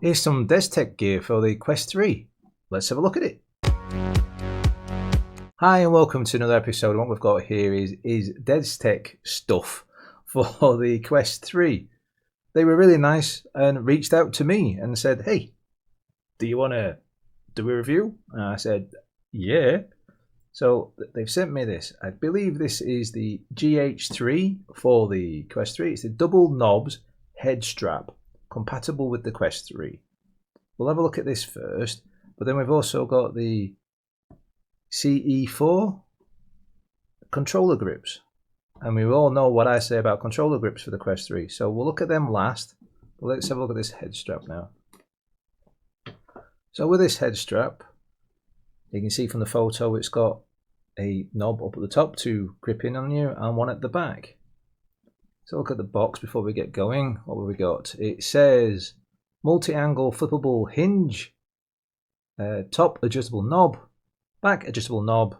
Here's some Destek gear for the Quest 3. Let's have a look at it. Hi and welcome to another episode. And what we've got here is Destek stuff for the Quest 3. They were really nice and reached out to me and said, hey, do you want to do a review? And I said, yeah. So they've sent me this. I believe this is the GH3 for the Quest 3. It's the double knobs head strap, compatible with the Quest 3. We'll have a look at this first, but then we've also got the CE4 controller grips. And we all know what I say about controller grips for the Quest 3. So we'll look at them last. But let's have a look at this head strap now. So with this head strap, you can see from the photo it's got a knob up at the top to grip in on you and one at the back. So look at the box before we get going. What have we got? It says multi-angle flippable hinge, top adjustable knob, back adjustable knob,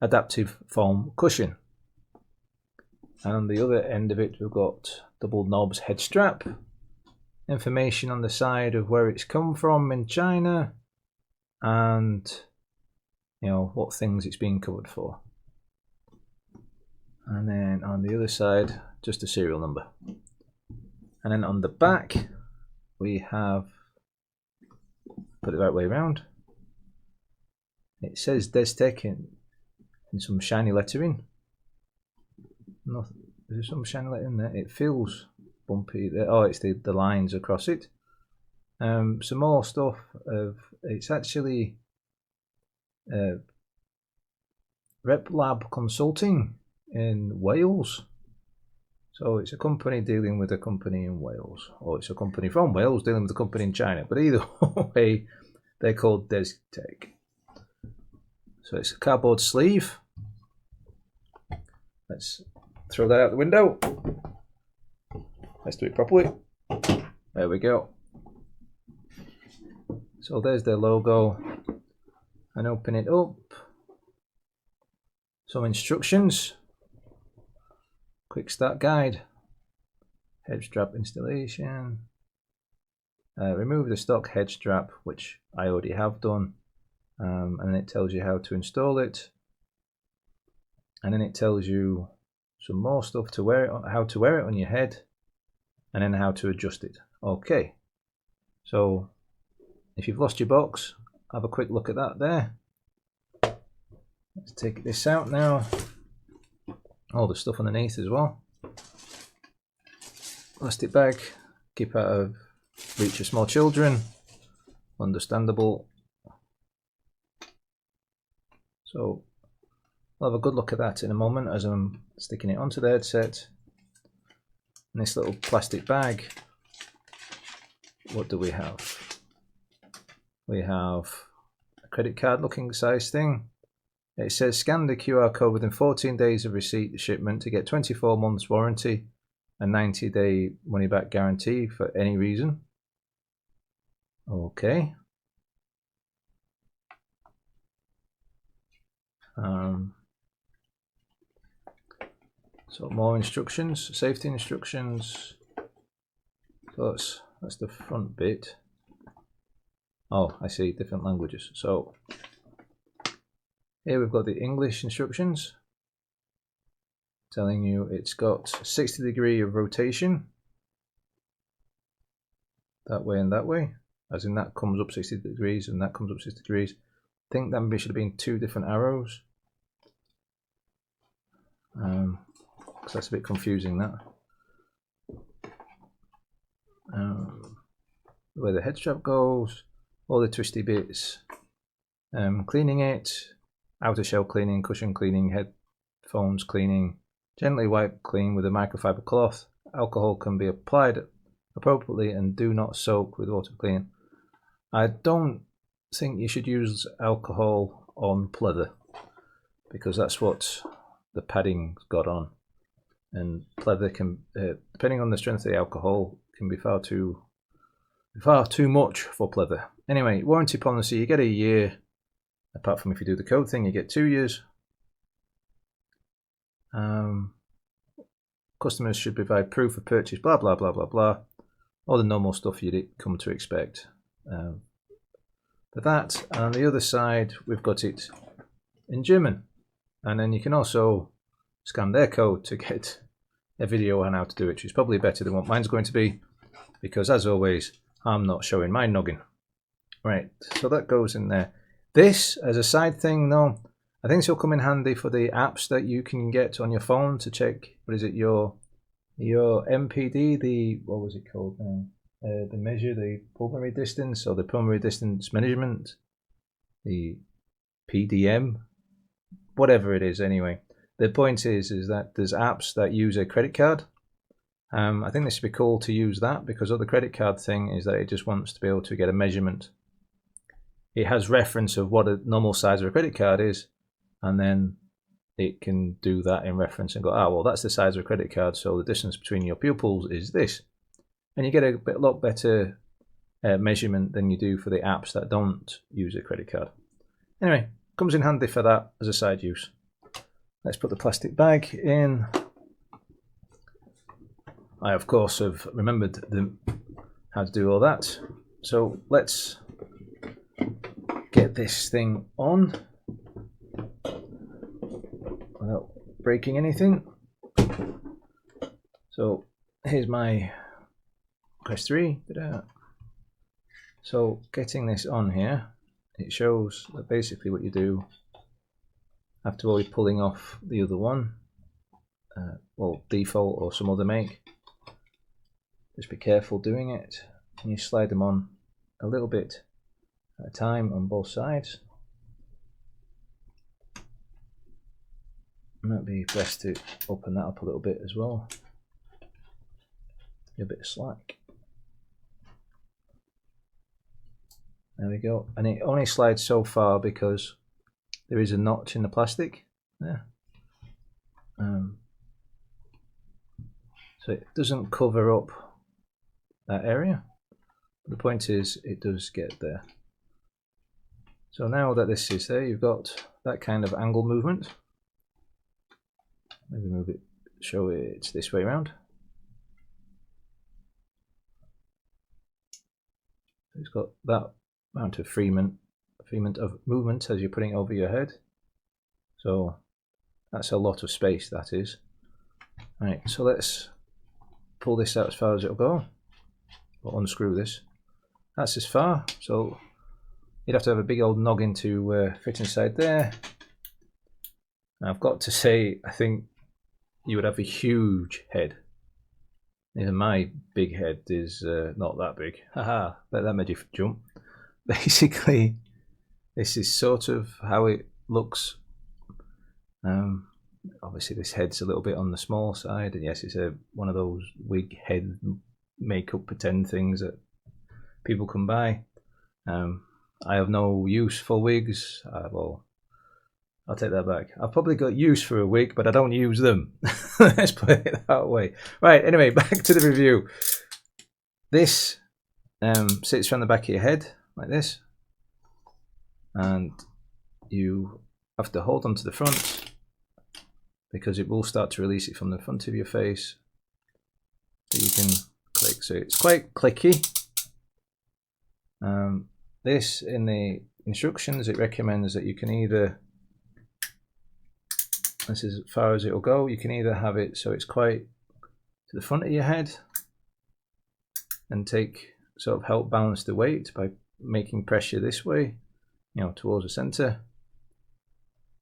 adaptive foam cushion. And on the other end of it we've got double knobs head strap, information on the side of where it's come from in China, and what things it's being covered for. And then on the other side, just a serial number. And then on the back, we have, put it the right way around, it says Destek in some shiny lettering. No, there's some shiny lettering there. It feels bumpy there. Oh, it's the lines across it. Some more stuff of, it's actually Rep Lab Consulting in Wales. So it's a company dealing with a company in Wales, or it's a company from Wales dealing with a company in China. But either way, they're called Destek. So it's a cardboard sleeve. Let's throw that out the window. Let's do it properly. There we go. So there's their logo. And open it up. Some instructions. Quick start guide. Head strap installation. Remove the stock head strap, which I already have done. And then it tells you how to install it. And then it tells you some more stuff to wear it on, how to wear it on your head, and then how to adjust it. Okay. So if you've lost your box, have a quick look at that there. Let's take this out now. All the stuff underneath as well. Plastic bag, keep out of reach of small children. Understandable. So we'll have a good look at that in a moment as I'm sticking it onto the headset. And this little plastic bag, what do we have? We have a credit card looking size thing. It says scan the QR code within 14 days of receipt of shipment to get 24 months warranty and 90-day money back guarantee for any reason. Okay. So more instructions, safety instructions. So that's the front bit. Oh, I see, different languages. So here we've got the English instructions telling you it's got 60 degree of rotation. That way and that way. As in that comes up 60 degrees and that comes up 60 degrees. I think that maybe should have been two different arrows. Because that's a bit confusing, that. Where the head strap goes, all the twisty bits. Cleaning it, outer shell cleaning, cushion cleaning, headphones cleaning, gently wipe clean with a microfiber cloth. Alcohol can be applied appropriately and do not soak with water cleaning. I don't think you should use alcohol on pleather because that's what the padding's got on, and pleather can, depending on the strength of the alcohol, can be far too much for pleather. Anyway, warranty policy, you get a year. Apart from if you do the code thing, you get 2 years. Customers should provide proof of purchase, blah blah blah blah blah. All the normal stuff you'd come to expect. for that. And on the other side, we've got it in German. And then you can also scan their code to get a video on how to do it, which is probably better than what mine's going to be, because as always, I'm not showing my noggin. Right, so that goes in there. This, as a side thing though, I think this will come in handy for the apps that you can get on your phone to check, what is it, your MPD, the, what was it called now? The measure, the pulmonary distance, or the pulmonary distance measurement, the PDM, whatever it is anyway. The point is that there's apps that use a credit card. I think this would be cool to use that, because the credit card thing is that it just wants to be able to get a measurement. It has reference of what a normal size of a credit card is, and then it can do that in reference and go, ah, well, that's the size of a credit card, so the distance between your pupils is this. And you get a lot better measurement than you do for the apps that don't use a credit card. Anyway, comes in handy for that as a side use. Let's put the plastic bag in. I, of course, have remembered how to do all that. So let's get this thing on without breaking anything. So here's my Quest 3. So getting this on here, it shows that basically what you do after always pulling off the other one, well, default or some other make, just be careful doing it, and you slide them on a little bit at a time on both sides. And that'd be best to open that up a little bit as well. A bit of slack. There we go. And it only slides so far because there is a notch in the plastic there. So it doesn't cover up that area. The point is, it does get there. So now that this is there, you've got that kind of angle movement. Maybe move it, show it this way around. It's got that amount of freement of movement as you're putting it over your head. So that's a lot of space, that is. Right, so let's pull this out as far as it'll go. Or unscrew this. That's as far, so you'd have to have a big old noggin to fit inside there. Now, I've got to say, I think you would have a huge head. Even my big head is not that big. Haha, that made you jump. Basically, this is sort of how it looks. Obviously, this head's a little bit on the small side, and yes, it's one of those wig head makeup pretend things that people can buy. I have no use for wigs. Well, I'll take that back. I've probably got use for a wig, but I don't use them. Let's put it that way. Right, anyway, back to the review. This sits around the back of your head like this, and you have to hold onto the front because it will start to release it from the front of your face. So you can click. So it's quite clicky. This, in the instructions, it recommends that you can either, this is as far as it will go, you can either have it so it's quite to the front of your head and sort of help balance the weight by making pressure this way, you know, towards the center,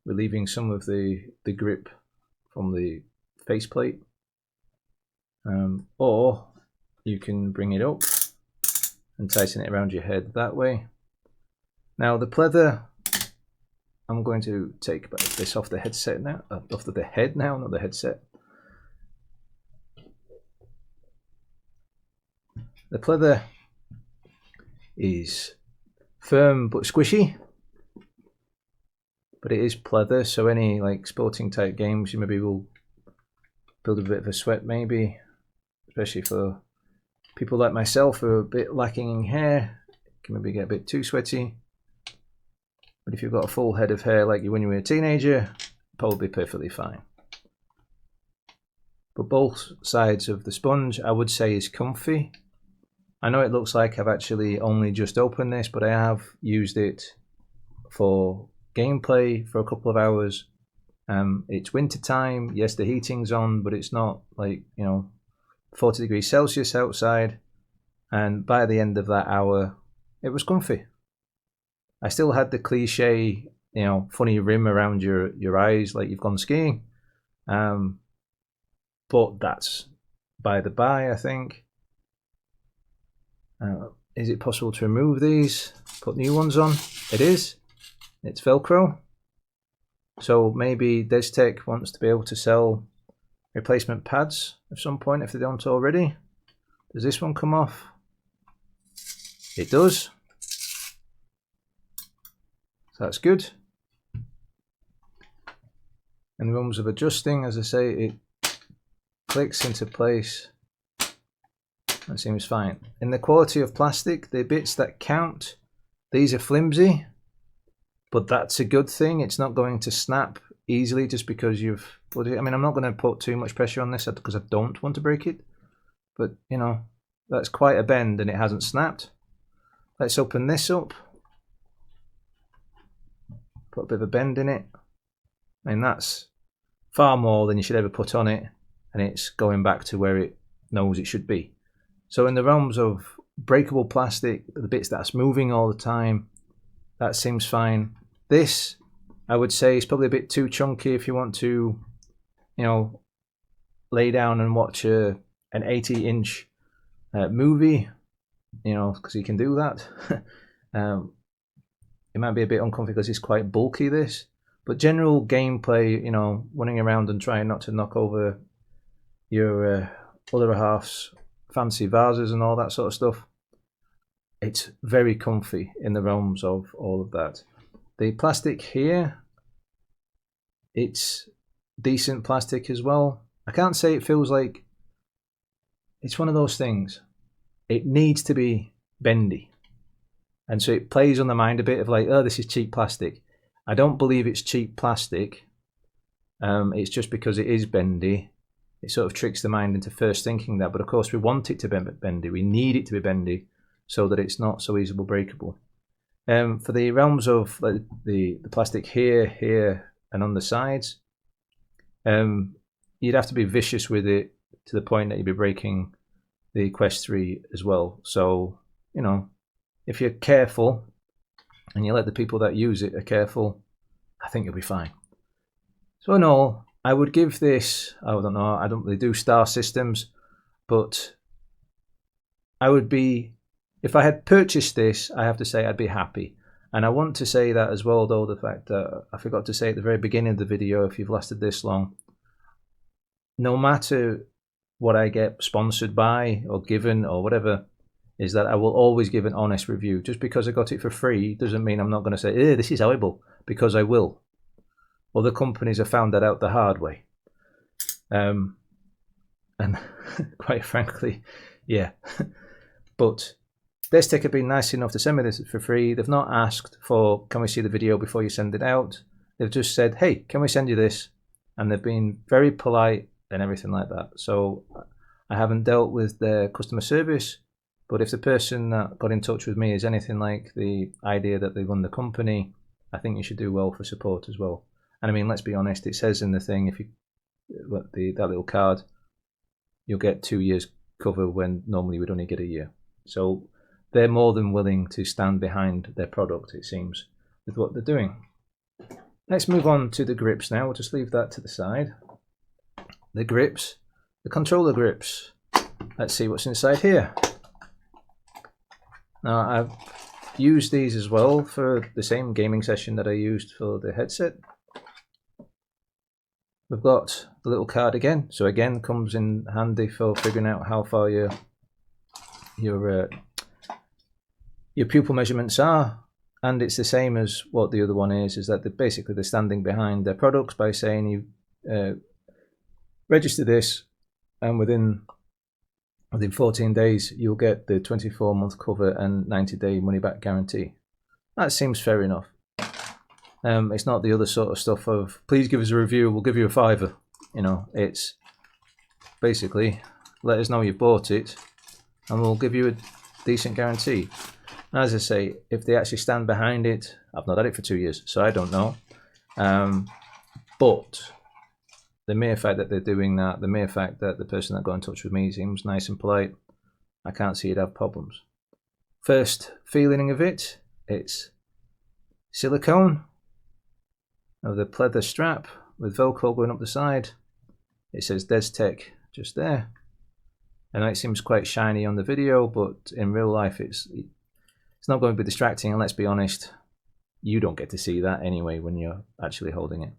relieving some of the grip from the faceplate, or you can bring it up and tighten it around your head that way. Now the pleather, I'm going to take this off the headset now, off the head now, not the headset. The pleather is firm but squishy, but it is pleather, so any like sporting type games you maybe will build a bit of a sweat, maybe, especially for people like myself who are a bit lacking in hair. It can maybe get a bit too sweaty. But if you've got a full head of hair like you when you were a teenager, probably perfectly fine. But both sides of the sponge, I would say, is comfy. I know it looks like I've actually only just opened this, but I have used it for gameplay for a couple of hours. It's winter time. Yes, the heating's on, but it's not like, 40 degrees Celsius outside. And by the end of that hour, it was comfy. I still had the cliche, funny rim around your eyes like you've gone skiing. But that's by the by, I think. Is it possible to remove these? Put new ones on? It is. It's Velcro. So maybe Destek wants to be able to sell replacement pads at some point if they don't already. Does this one come off? It does. So that's good. In the realms of adjusting, as I say, it clicks into place. That seems fine. In the quality of plastic, the bits that count, these are flimsy, but that's a good thing. It's not going to snap easily just because you've put it. I mean, I'm not going to put too much pressure on this because I don't want to break it, but that's quite a bend and it hasn't snapped. Let's open this up. Put a bit of a bend in it. I mean, that's far more than you should ever put on it, and it's going back to where it knows it should be. So in the realms of breakable plastic, the bits that's moving all the time, that seems fine. This, I would say, is probably a bit too chunky if you want to, lay down and watch an 80-inch movie, because you can do that. It might be a bit uncomfortable because it's quite bulky, this. But general gameplay, running around and trying not to knock over your other half's fancy vases and all that sort of stuff, it's very comfy in the realms of all of that. The plastic here, it's decent plastic as well. I can't say it feels like, it's one of those things. It needs to be bendy. And so it plays on the mind a bit of like, oh, this is cheap plastic. I don't believe it's cheap plastic. It's just because it is bendy. It sort of tricks the mind into first thinking that. But of course, we want it to be bendy. We need it to be bendy so that it's not so easily breakable. For the realms of the plastic here, and on the sides, you'd have to be vicious with it to the point that you'd be breaking the Quest 3 as well. So, if you're careful and you let the people that use it are careful, I think you'll be fine. So in all, I would give this, I don't know, I don't really do star systems, but I would be, if I had purchased this, I have to say I'd be happy. And I want to say that as well, though, the fact that I forgot to say at the very beginning of the video, if you've lasted this long, no matter what I get sponsored by or given or whatever, is that I will always give an honest review. Just because I got it for free doesn't mean I'm not going to say, this is horrible, because I will. Other companies have found that out the hard way. And quite frankly, yeah. But Destek have been nice enough to send me this for free. They've not asked for, can we see the video before you send it out? They've just said, hey, can we send you this? And they've been very polite and everything like that. So I haven't dealt with their customer service. But if the person that got in touch with me is anything like the idea that they run the company, I think you should do well for support as well. And I mean, let's be honest, it says in the thing, if you that little card, you'll get 2 years cover when normally we'd only get a year. So they're more than willing to stand behind their product, it seems, with what they're doing. Let's move on to the grips now. We'll just leave that to the side. The grips, the controller grips. Let's see what's inside here. Now, I've used these as well for the same gaming session that I used for the headset. We've got the little card again, so again comes in handy for figuring out how far your pupil measurements are, and it's the same as what the other one is that they're standing behind their products by saying you register this, and within 14 days you'll get the 24-month cover and 90-day money-back guarantee. That seems fair enough. It's not the other sort of stuff of, please give us a review, we'll give you a £5. It's basically, let us know you've bought it and we'll give you decent guarantee. As I say, if they actually stand behind it, I've not had it for 2 years, so I don't know. But the mere fact that they're doing that, the mere fact that the person that got in touch with me seems nice and polite, I can't see it have problems. First feeling of it, it's silicone of the pleather strap with Velcro going up the side. It says Destek just there. And it seems quite shiny on the video, but in real life it's not going to be distracting, and let's be honest, you don't get to see that anyway when you're actually holding it.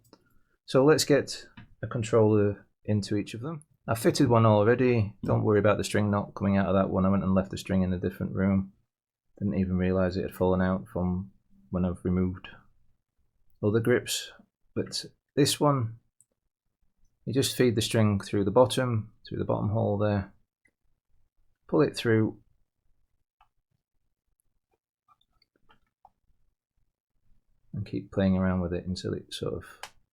So let's get a controller into each of them. I fitted one already, don't worry about the string not coming out of that one. I went and left the string in a different room. Didn't even realise it had fallen out from when I've removed other grips. But this one, you just feed the string through the bottom hole there, pull it through, and keep playing around with it until it sort of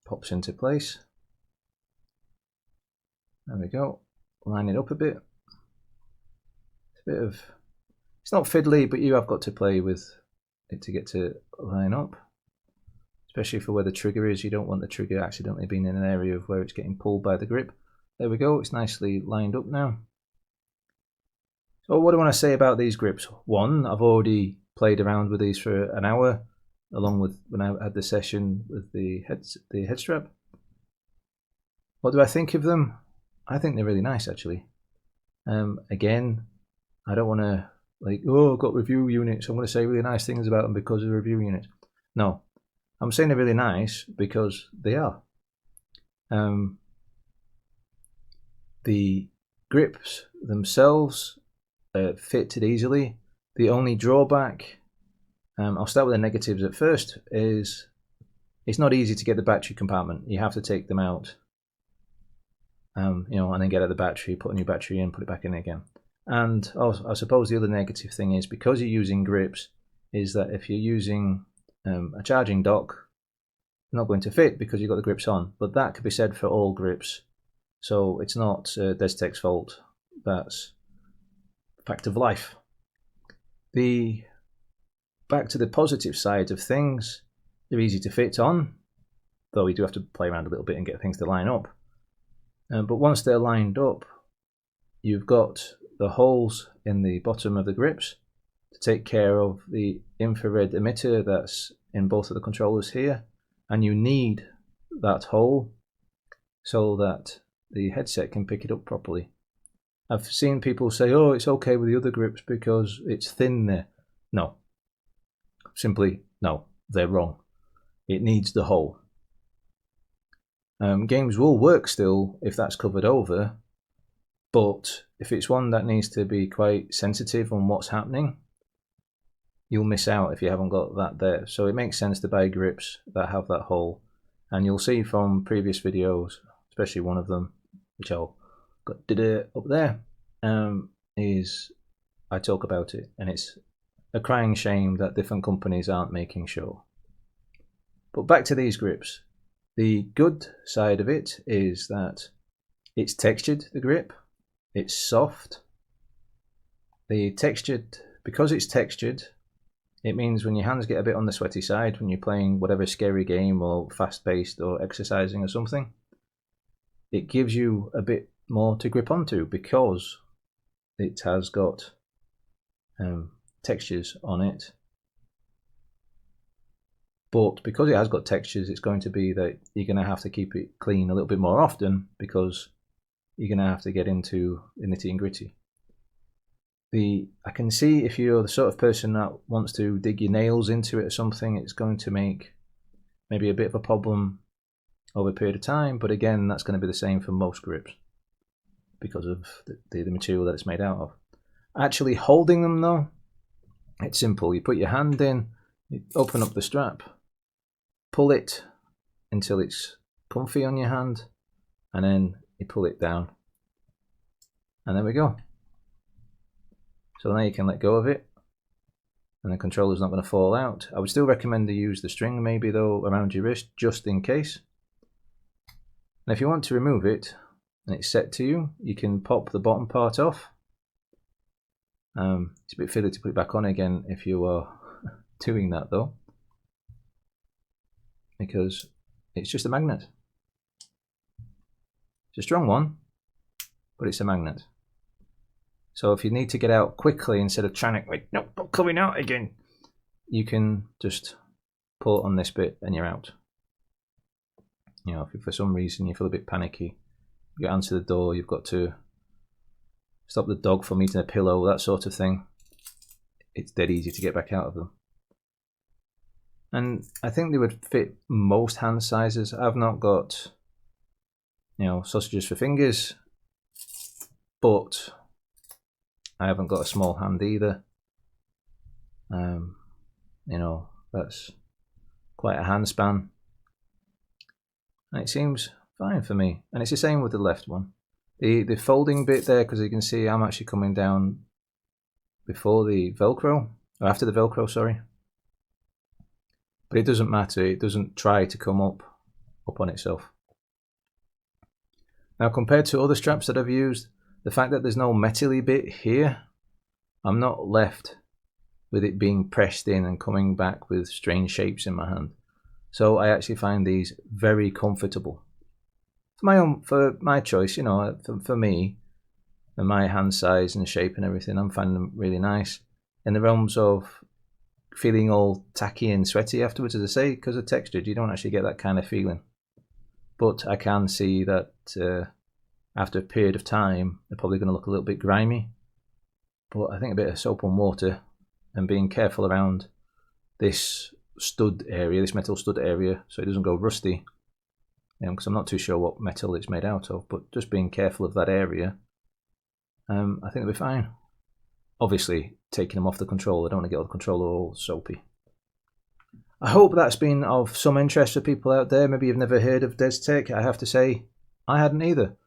pops into place. There we go. Line it up a bit. It's not fiddly, but you have got to play with it to get to line up. Especially for where the trigger is, you don't want the trigger accidentally being in an area of where it's getting pulled by the grip. There we go, it's nicely lined up now. So what do I want to say about these grips? One, I've already played around with these for an hour, along with when I had the session with the head strap. What do I think of them? I think they're really nice, actually. Again, I don't want to oh, I've got review units, I'm going to say really nice things about them because of the review units. No, I'm saying they're really nice because they are. The grips themselves fitted easily. The only drawback, I'll start with the negatives at first, is it's not easy to get the battery compartment. You have to take them out, and then get out the battery, put a new battery in, put it back in again. And I suppose the other negative thing is, because you're using grips, is that if you're using a charging dock, they're not going to fit because you've got the grips on. But that could be said for all grips, so it's not Destek's fault. That's fact of life. Back to the positive side of things, they're easy to fit on, though you do have to play around a little bit and get things to line up. But once they're lined up, you've got the holes in the bottom of the grips to take care of the infrared emitter that's in both of the controllers here, and you need that hole so that the headset can pick it up properly. I've seen people say, oh, it's okay with the other grips because it's thin there. No. Simply, no. They're wrong. It needs the hole. Games will work still if that's covered over, but if it's one that needs to be quite sensitive on what's happening, you'll miss out if you haven't got that there. So it makes sense to buy grips that have that hole. And you'll see from previous videos, especially one of them, which did it up there, is I talk about it, and it's a crying shame that different companies aren't making sure. But back to these grips. The good side of it is that it's textured, the grip. It's soft. Because it's textured, it means when your hands get a bit on the sweaty side, when you're playing whatever scary game or fast-paced or exercising or something, it gives you a bit more to grip onto because it has got textures on it. But because it has got textures, it's going to be that you're going to have to keep it clean a little bit more often because you're going to have to get into the nitty and gritty. I can see if you're the sort of person that wants to dig your nails into it or something, it's going to make maybe a bit of a problem over a period of time. But again, that's going to be the same for most grips because of the material that it's made out of. Actually holding them though, it's simple. You put your hand in, you open up the strap, pull it until it's comfy on your hand, and then you pull it down. And there we go. So now you can let go of it, and the controller's not going to fall out. I would still recommend to use the string maybe though around your wrist, just in case. And if you want to remove it, and it's set to you, you can pop the bottom part off, It's a bit fiddly to put it back on again if you are doing that though, because it's just a magnet. It's a strong one, but it's a magnet. So if you need to get out quickly instead of trying to, wait, no, not coming out again, you can just pull on this bit and you're out. You know, if for some reason you feel a bit panicky, you get answer the door, you've got to stop the dog from eating a pillow, that sort of thing. It's dead easy to get back out of them. And I think they would fit most hand sizes. I've not got, you know, sausages for fingers, but I haven't got a small hand either. You know, that's quite a hand span. And it seems fine for me. And it's the same with the left one. The folding bit there, because you can see I'm actually coming down before the Velcro, or after the Velcro, sorry. But it doesn't matter, it doesn't try to come up on itself. Now compared to other straps that I've used, the fact that there's no metally bit here, I'm not left with it being pressed in and coming back with strange shapes in my hand. So I actually find these very comfortable. For my choice, you know, for me, and my hand size and shape and everything, I'm finding them really nice. In the realms of feeling all tacky and sweaty afterwards, as I say, because they're textured, you don't actually get that kind of feeling. But I can see that after a period of time, they're probably going to look a little bit grimy. But I think a bit of soap and water and being careful around this stud area, this metal stud area, so it doesn't go rusty. Because I'm not too sure what metal it's made out of, but just being careful of that area, I think it'll be fine. Obviously, taking them off the controller, I don't want to get all the controller all soapy. I hope that's been of some interest for people out there. Maybe you've never heard of Destek. I have to say, I hadn't either.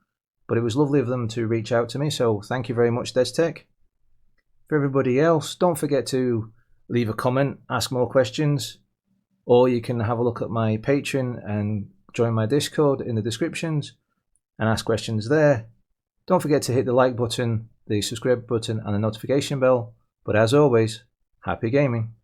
But it was lovely of them to reach out to me, so thank you very much, Destek. For everybody else, don't forget to leave a comment, ask more questions, or you can have a look at my Patreon and join my Discord in the descriptions and ask questions there. Don't forget to hit the like button, the subscribe button and the notification bell. But as always, happy gaming.